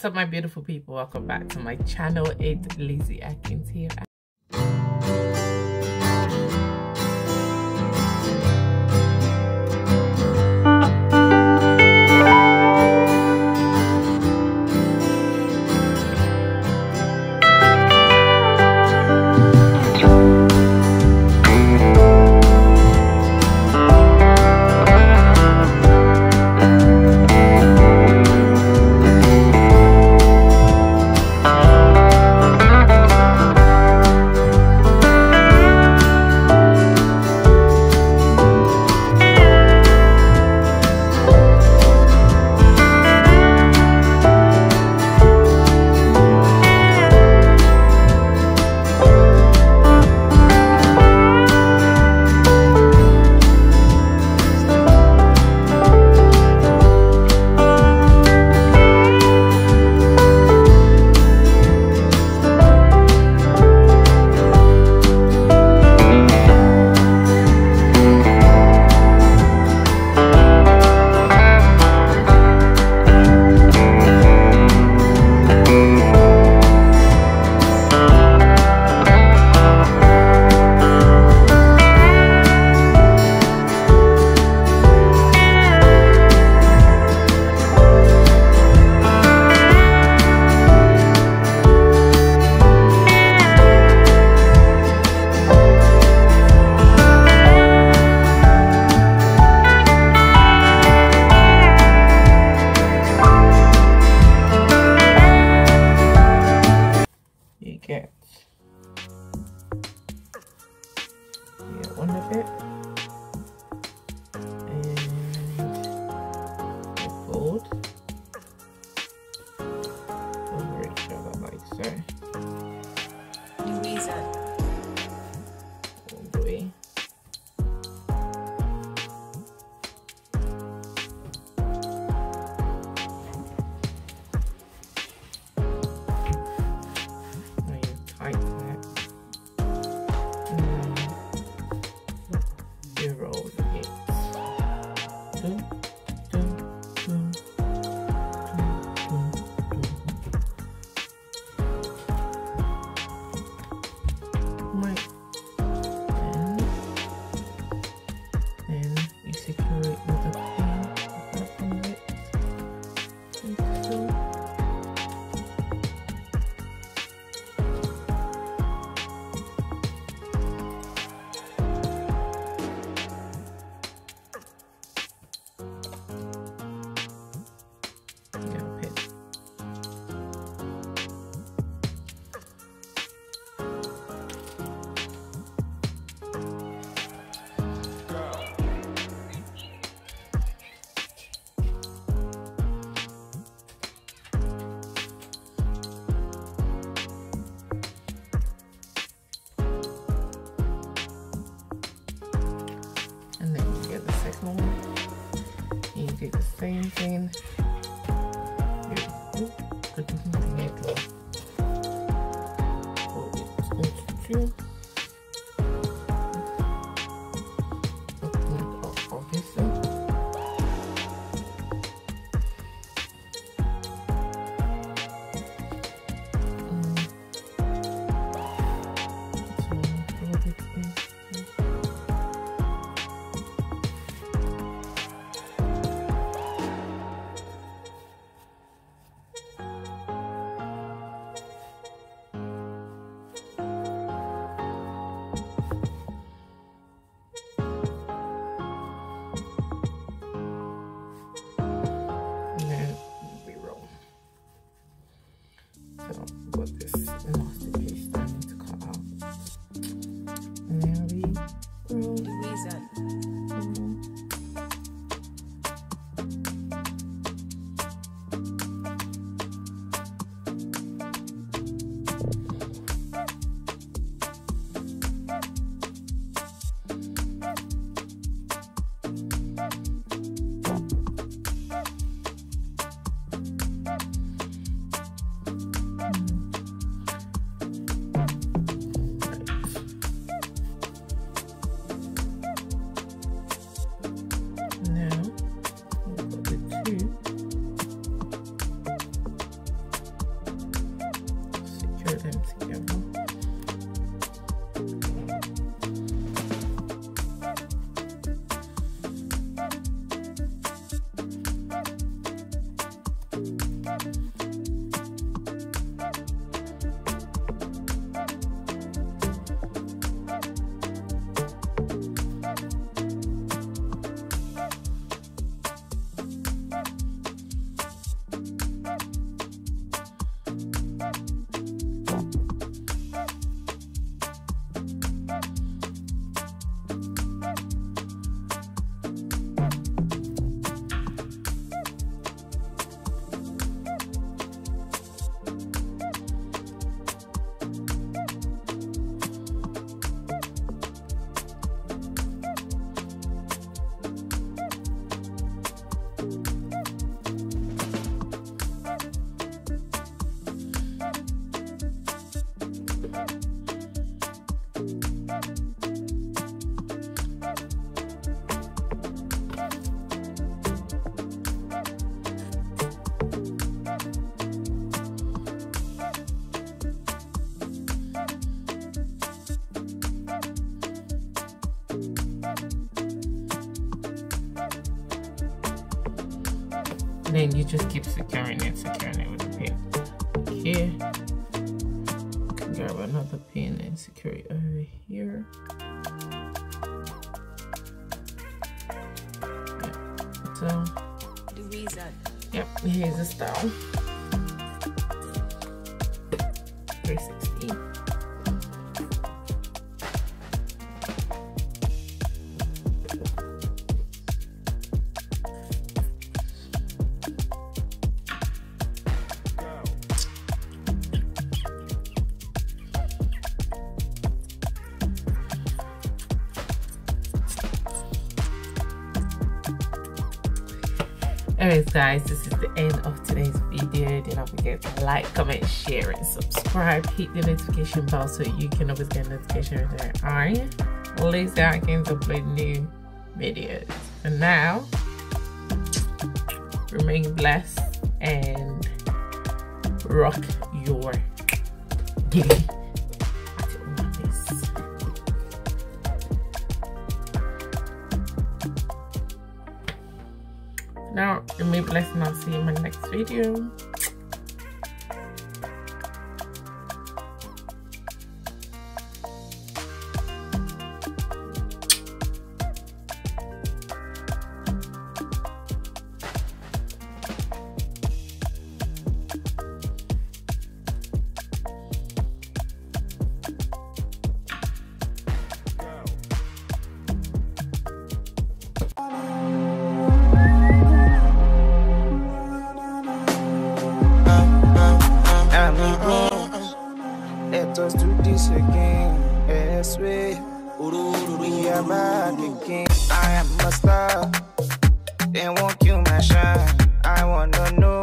What's up, my beautiful people? Welcome back to my channel. It's Lizzie Atkins here. One of it, and fold over each other like so. All the way. Now you tighten it. Roll it. Dun, dun, dun, dun, right. And you secure it with a pin apart from it. Like so. You do the same thing. And then you just keep securing it with a pin. Here, you can grab another pin and secure it over here. Yeah. So, yep, here's the style. 360. Anyways guys, this is the end of today's video. Do not forget to like, comment, share and subscribe. Hit the notification bell so you can always get notification when I release out games, upload new videos. And now, remain blessed and rock your Gele. Now, remain blessed and I'll see you in my next video. Let us do this again. Yes, we are back again. I am a star. They won't kill my shine. I wanna know